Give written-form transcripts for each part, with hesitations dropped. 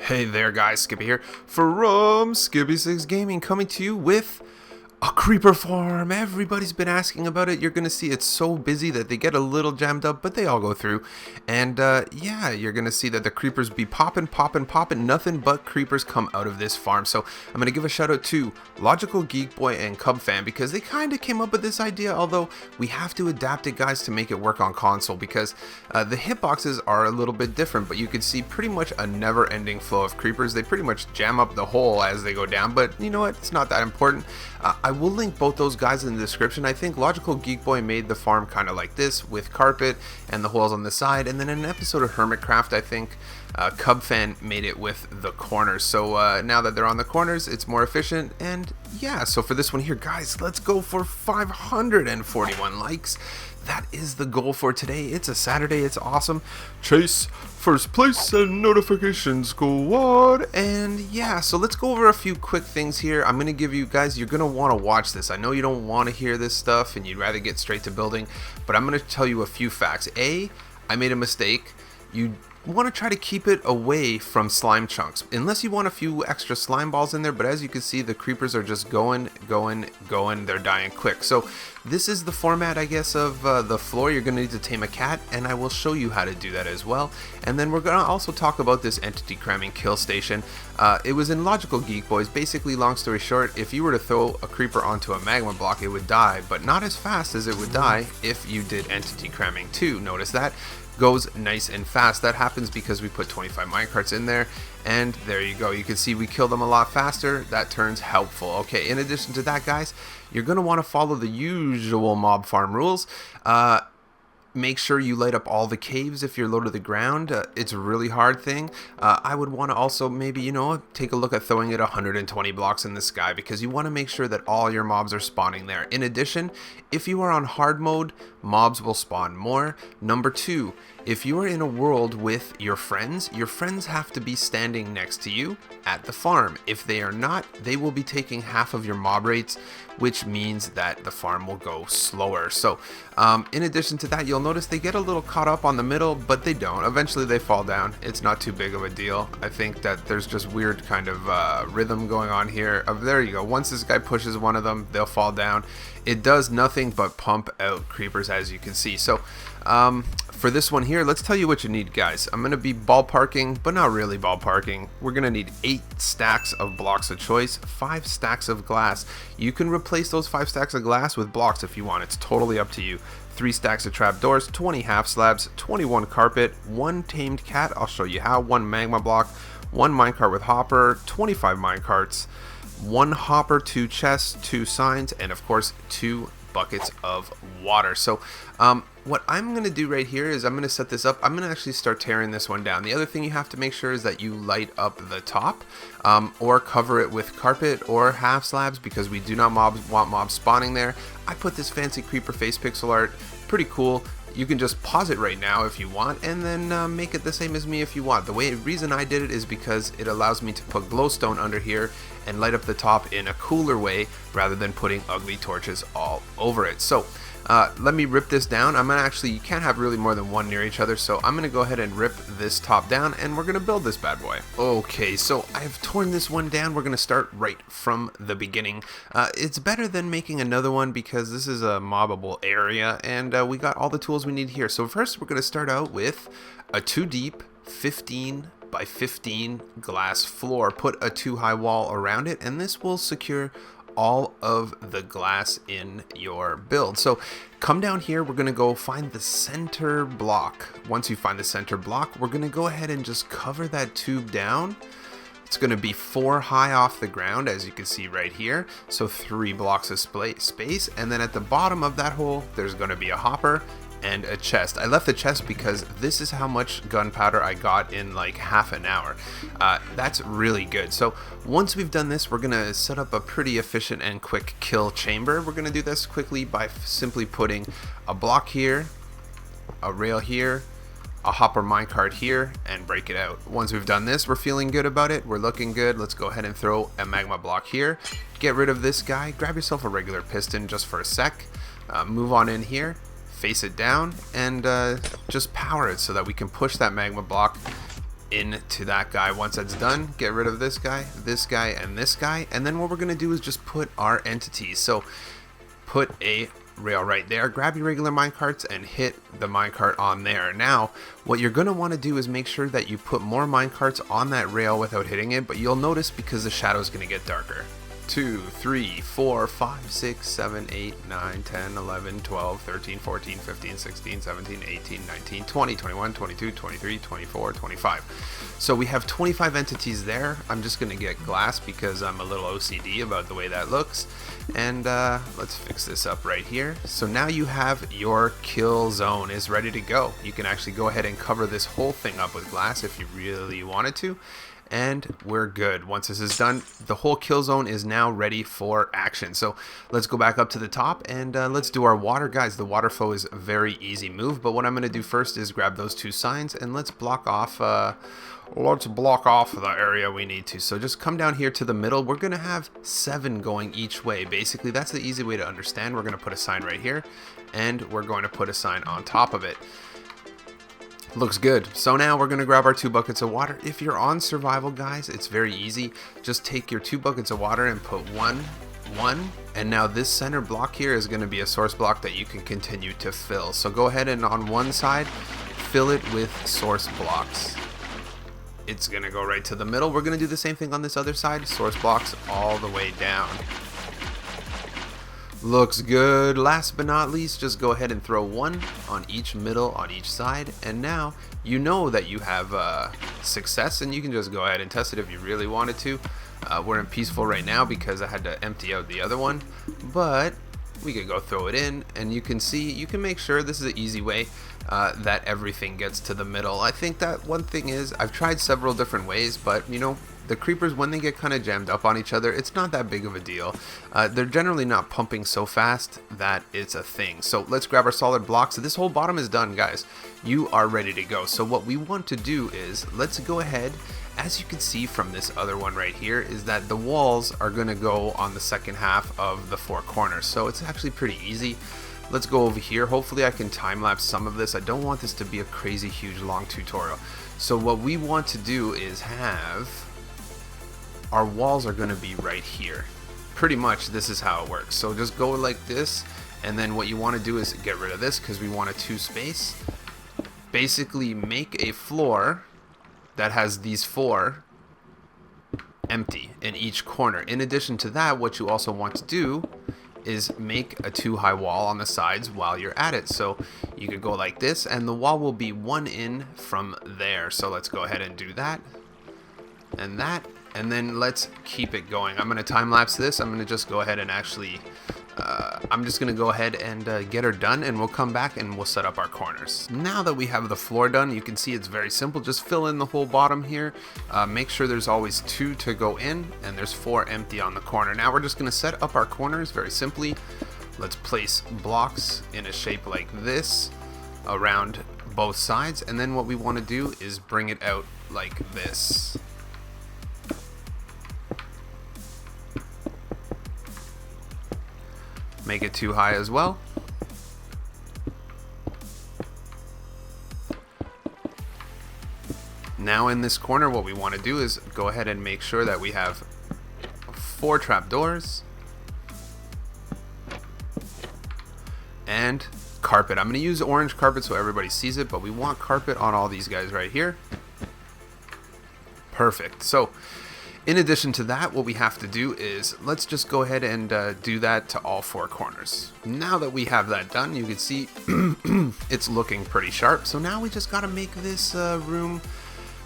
Hey there guys, Skippy here from Skippy6 Gaming, coming to you with a creeper farm. Everybody's been asking about it. You're gonna see it's so busy that they get a little jammed up, but they all go through. And yeah, you're gonna see that the creepers be popping. Nothing but creepers come out of this farm. So I'm gonna give a shout out to Logical Geek Boy and Cub Fan because they kind of came up with this idea. Although we have to adapt it, guys, to make it work on console because the hitboxes are a little bit different. But you can see pretty much a never-ending flow of creepers. They pretty much jam up the hole as they go down. But you know what? It's not that important. I will link both those guys in the description. I think Logical Geek Boy made the farm kind of like this with carpet and the holes on the side, and then in an episode of Hermitcraft, I think Cub Fan made it with the corners. So now that they're on the corners, it's more efficient. And yeah, so for this one here, guys, let's go for 541 likes. That is the goal for today. It's a Saturday. It's awesome. Chase first place and notification squad. And yeah, so let's go over a few quick things here. I'm going to give you guys, you're going to want to watch this. I know you don't want to hear this stuff and you'd rather get straight to building, but I'm going to tell you a few facts. A, I made a mistake. You want to try to keep it away from slime chunks unless you want a few extra slime balls in there, but as you can see, the creepers are just going. They're dying quick. So this is the format, I guess, of the floor. You're gonna need to tame a cat, and I will show you how to do that as well. And then we're gonna also talk about this entity cramming kill station. It was in Logical Geek Boys. Basically, long story short, if you were to throw a creeper onto a magma block, it would die, but not as fast as it would die if you did entity cramming too. Notice that goes nice and fast. That happens because we put 25 minecarts in there, and there you go. You can see we kill them a lot faster. That turns helpful. Okay, in addition to that, guys, you're going to want to follow the usual mob farm rules. Make sure you light up all the caves if you're low to the ground. It's a really hard thing. I would want to also maybe, you know, take a look at throwing it 120 blocks in the sky because you want to make sure that all your mobs are spawning there. In addition, if you are on hard mode, mobs will spawn more. Number two, if you are in a world with your friends have to be standing next to you at the farm. If they are not, they will be taking half of your mob rates, which means that the farm will go slower. So in addition to that, you'll notice they get a little caught up on the middle, but they don't. Eventually they fall down. It's not too big of a deal. I think that there's just weird kind of rhythm going on here. There you go. Once this guy pushes one of them, they'll fall down. It does nothing but pump out creepers, as you can see. So for this one here, let's tell you what you need, guys. I'm going to be ballparking, but not really ballparking. We're going to need 8 stacks of blocks of choice, 5 stacks of glass. You can replace those 5 stacks of glass with blocks if you want. It's totally up to you. 3 stacks of trapdoors, 20 half slabs, 21 carpet, 1 tamed cat, I'll show you how, 1 magma block, 1 minecart with hopper, 25 minecarts, 1 hopper, 2 chests, 2 signs, and of course 2 buckets of water. So what I'm going to do right here is I'm going to set this up. I'm going to actually start tearing this one down. The other thing you have to make sure is that you light up the top or cover it with carpet or half slabs because we do not want mobs spawning there. I put this fancy creeper face pixel art. Pretty cool. You can just pause it right now if you want, and then make it the same as me if you want. The reason I did it is because it allows me to put glowstone under here and light up the top in a cooler way rather than putting ugly torches all over it. So let me rip this down. You can't have really more than one near each other, so I'm gonna go ahead and rip this top down and we're gonna build this bad boy. Okay, so I've torn this one down. We're gonna start right from the beginning. It's better than making another one because this is a mobbable area and we got all the tools we need here. So first we're gonna start out with a 2 deep 15 by 15 glass floor. Put a 2 high wall around it, and this will secure all of the glass in your build. So come down here, we're gonna go find the center block. Once you find the center block, we're gonna go ahead and just cover that tube down. It's gonna be 4 high off the ground, as you can see right here. So 3 blocks of space, and then at the bottom of that hole, there's gonna be a hopper and a chest. I left the chest because this is how much gunpowder I got in like half an hour. That's really good. So once we've done this, we're gonna set up a pretty efficient and quick kill chamber. We're gonna do this quickly by simply putting a block here, a rail here, a hopper minecart here, and break it out. Once we've done this, we're feeling good about it. We're looking good. Let's go ahead and throw a magma block here. Get rid of this guy. Grab yourself a regular piston just for a sec. Move on in here. Face it down and just power it so that we can push that magma block into that guy. Once that's done, get rid of this guy, and this guy. And then what we're going to do is just put our entities. So put a rail right there, grab your regular minecarts and hit the minecart on there. Now what you're going to want to do is make sure that you put more minecarts on that rail without hitting it, but you'll notice because the shadow is going to get darker. 2, 3, 4, 5, 6, 7, 8, 9, 10, 11, 12, 13, 14, 15, 16, 17, 18, 19, 20, 21, 22, 23, 24, 25. So we have 25 entities there. I'm just going to get glass because I'm a little OCD about the way that looks. And let's fix this up right here. So now you have your kill zone is ready to go. You can actually go ahead and cover this whole thing up with glass if you really wanted to. And we're good. Once this is done, the whole kill zone is now ready for action. So let's go back up to the top and let's do our water. Guys, the water flow is a very easy move, but what I'm going to do first is grab those two signs and let's block off the area we need to. So just come down here to the middle. We're going to have 7 going each way. Basically, that's the easy way to understand. We're going to put a sign right here and we're going to put a sign on top of it. Looks good. So now we're going to grab our 2 buckets of water. If you're on survival, guys, it's very easy. Just take your 2 buckets of water and put one, and now this center block here is going to be a source block that you can continue to fill. So go ahead and on one side, fill it with source blocks. It's going to go right to the middle. We're going to do the same thing on this other side, source blocks all the way down. Looks good. Last but not least, just go ahead and throw 1 on each middle on each side, and now you know that you have success, and you can just go ahead and test it if you really wanted to. We're in peaceful right now because I had to empty out the other one, but we could go throw it in, and you can see, you can make sure this is an easy way that everything gets to the middle. I think that one thing is, I've tried several different ways, but you know, the creepers, when they get kind of jammed up on each other, it's not that big of a deal. They're generally not pumping so fast that it's a thing. So let's grab our solid blocks. This whole bottom is done, guys. You are ready to go. So what we want to do is, let's go ahead, as you can see from this other one right here, is that the walls are going to go on the second half of the 4 corners. So it's actually pretty easy. Let's go over here. Hopefully I can time lapse some of this. I don't want this to be a crazy huge long tutorial. So what we want to do is have our walls are going to be right here. Pretty much this is how it works. So just go like this, and then what you want to do is get rid of this because we want a 2 space. Basically make a floor that has these 4 empty in each corner. In addition to that, what you also want to do is make a 2 high wall on the sides while you're at it. So you could go like this, and the wall will be 1 in from there. So let's go ahead and do that and that. And then let's keep it going. I'm going to time lapse this. I'm going to just go ahead and actually, I'm just going to go ahead and get her done, and we'll come back and we'll set up our corners. Now that we have the floor done, you can see it's very simple. Just fill in the whole bottom here. Make sure there's always 2 to go in, and there's 4 empty on the corner. Now we're just going to set up our corners very simply. Let's place blocks in a shape like this around both sides, and then what we want to do is bring it out like this. Make it 2 high as well. Now in this corner, what we want to do is go ahead and make sure that we have 4 trapdoors and carpet. I'm going to use orange carpet so everybody sees it, but we want carpet on all these guys right here. Perfect. So in addition to that, what we have to do is let's just go ahead and do that to all 4 corners. Now that we have that done, you can see it's looking pretty sharp. So now we just got to make this room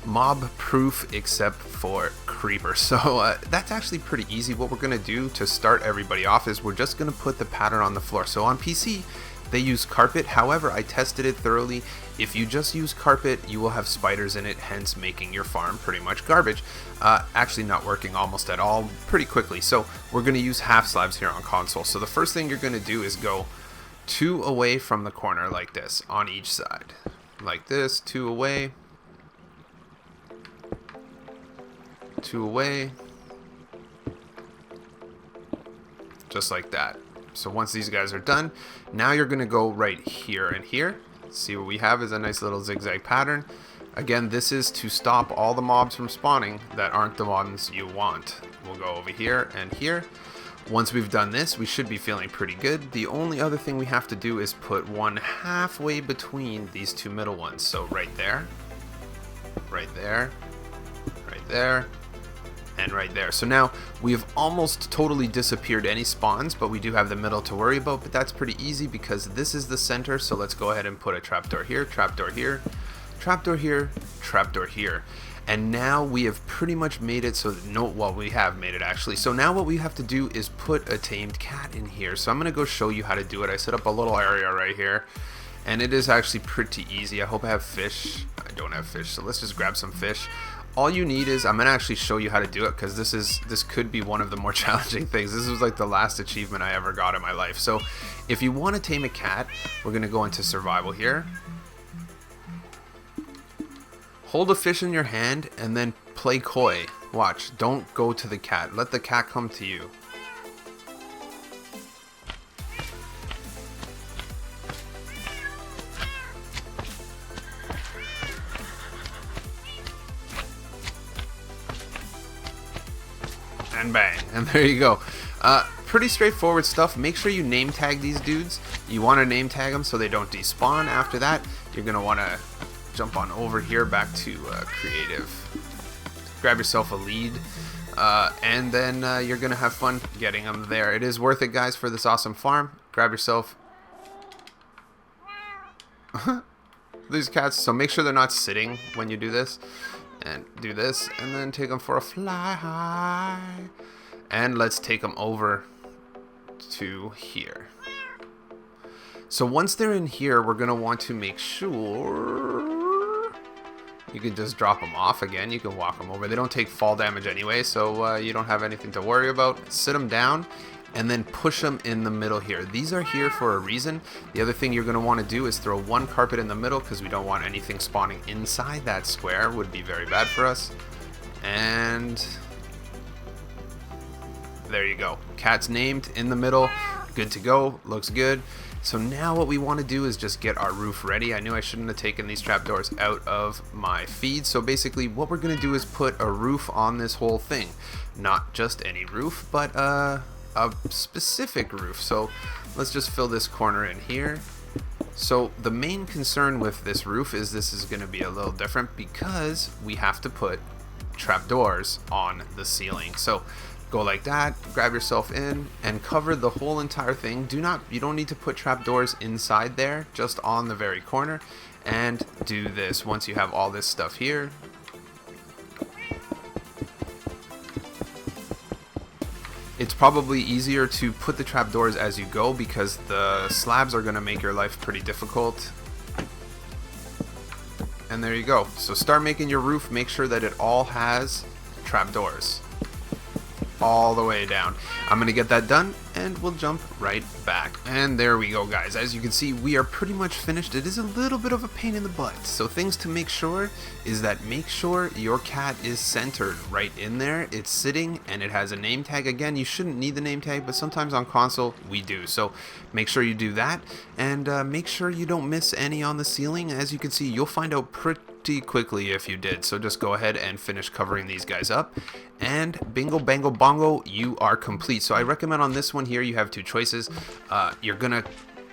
mob proof except for creeper. So that's actually pretty easy. What we're going to do to start everybody off is we're just going to put the pattern on the floor. So on PC, they use carpet. However, I tested it thoroughly. If you just use carpet, you will have spiders in it, hence making your farm pretty much garbage. Actually not working almost at all pretty quickly. So we're going to use half slabs here on console. So the first thing you're going to do is go 2 away from the corner like this on each side. Like this, 2 away. 2 away. Just like that. So once these guys are done, now you're going to go right here and here. See what we have is a nice little zigzag pattern. Again, this is to stop all the mobs from spawning that aren't the ones you want. We'll go over here and here. Once we've done this, we should be feeling pretty good. The only other thing we have to do is put one halfway between these two middle ones. So right there, right there, right there, and right there. So now we have almost totally disappeared any spawns, but we do have the middle to worry about, but that's pretty easy because this is the center. So let's go ahead and put a trapdoor here, trapdoor here, trapdoor here, trapdoor here. And now we have pretty much made it so that well, we have made it actually. So now what we have to do is put a tamed cat in here. So I'm going to go show you how to do it. I set up a little area right here, and it is actually pretty easy. I hope I have fish. I don't have fish, so let's just grab some fish. All you need is, I'm going to actually show you how to do it because this could be one of the more challenging things. This was like the last achievement I ever got in my life. So if you want to tame a cat, we're going to go into survival here. Hold a fish in your hand and then play coy. Watch, don't go to the cat. Let the cat come to you. And bang, and there you go. Pretty straightforward stuff. Make sure you name tag these dudes. You want to name tag them so they don't despawn. After that, you're going to want to jump on over here back to creative, grab yourself a lead, and then you're gonna have fun getting them there. It is worth it, guys, for this awesome farm. Grab yourself these cats, so make sure they're not sitting when you do this, and do this, and then take them for a fly high, and let's take them over to here. So once they're in here, we're gonna want to make sure you can just drop them off again. You can walk them over. They don't take fall damage anyway, so you don't have anything to worry about. Sit them down and then push them in the middle here. These are here for a reason. The other thing you're going to want to do is throw one carpet in the middle because we don't want anything spawning inside that square. Would be very bad for us. And there you go. Cat's named in the middle. Good to go. Looks good. So now what we want to do is just get our roof ready. I knew I shouldn't have taken these trapdoors out of my feed. So basically what we're going to do is put a roof on this whole thing. Not just any roof, but a specific roof. So let's just fill this corner in here. So the main concern with this roof is this is going to be a little different because we have to put trapdoors on the ceiling. So go like that, grab yourself in, and cover the whole entire thing. You don't need to put trapdoors inside there, just on the very corner. And do this once you have all this stuff here. It's probably easier to put the trapdoors as you go because the slabs are going to make your life pretty difficult. And there you go. So start making your roof. Make sure that it all has trapdoors all the way down. I'm gonna get that done and we'll jump right back. And there we go, guys. As you can see, we are pretty much finished. It is a little bit of a pain in the butt. So things to make sure is that make sure your cat is centered right in there. It's sitting and it has a name tag. Again, you shouldn't need the name tag, but sometimes on console we do. So make sure you do that, and make sure you don't miss any on the ceiling. As you can see, you'll find out pretty quickly if you did. So just go ahead and finish covering these guys up, and bingo bango bongo, you are complete. So I recommend on this one here you have two choices. You're gonna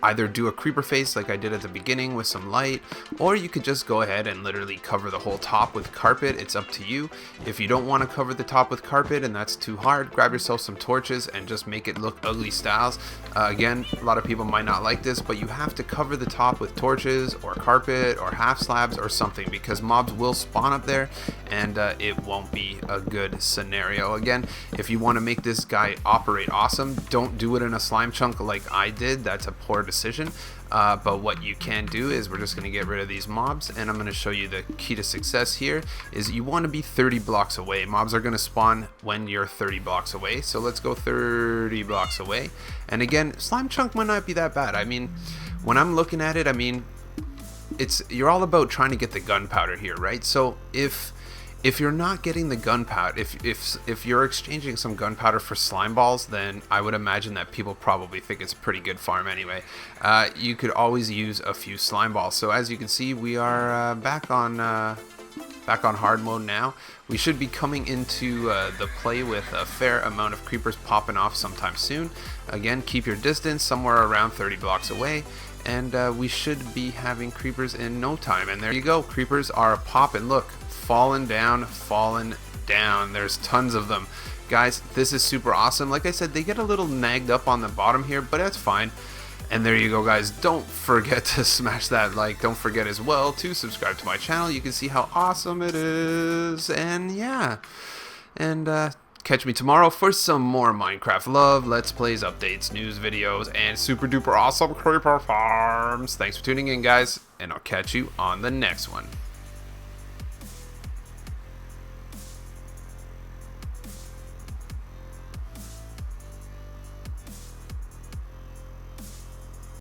either do a creeper face like I did at the beginning with some light, or you could just go ahead and literally cover the whole top with carpet. It's up to you. If you don't want to cover the top with carpet and that's too hard, grab yourself some torches and just make it look ugly styles. Again, a lot of people might not like this, but you have to cover the top with torches or carpet or half slabs or something, because mobs will spawn up there and it won't be a good scenario. Again, if you want to make this guy operate awesome, don't do it in a slime chunk like I did. That's a poor decision. But what you can do is we're just going to get rid of these mobs, and I'm going to show you the key to success here is you want to be 30 blocks away. Mobs are going to spawn when you're 30 blocks away. So let's go 30 blocks away. And again, slime chunk might not be that bad. I mean, when I'm looking at it, I mean, you're all about trying to get the gunpowder here, right? So if if you're not getting the gunpowder, if you're exchanging some gunpowder for slime balls, then I would imagine that people probably think it's a pretty good farm anyway. You could always use a few slime balls. So as you can see, we are back on hard mode now. We should be coming into the play with a fair amount of creepers popping off sometime soon. Again, keep your distance somewhere around 30 blocks away, and we should be having creepers in no time. And there you go, creepers are popping. Look, falling down. There's tons of them. Guys, this is super awesome. Like I said, they get a little nagged up on the bottom here, but that's fine. And there you go, guys. Don't forget to smash that like. Don't forget as well to subscribe to my channel. You can see how awesome it is. And yeah. And catch me tomorrow for some more Minecraft love, Let's Plays, updates, news videos, and super duper awesome creeper farms. Thanks for tuning in, guys. And I'll catch you on the next one.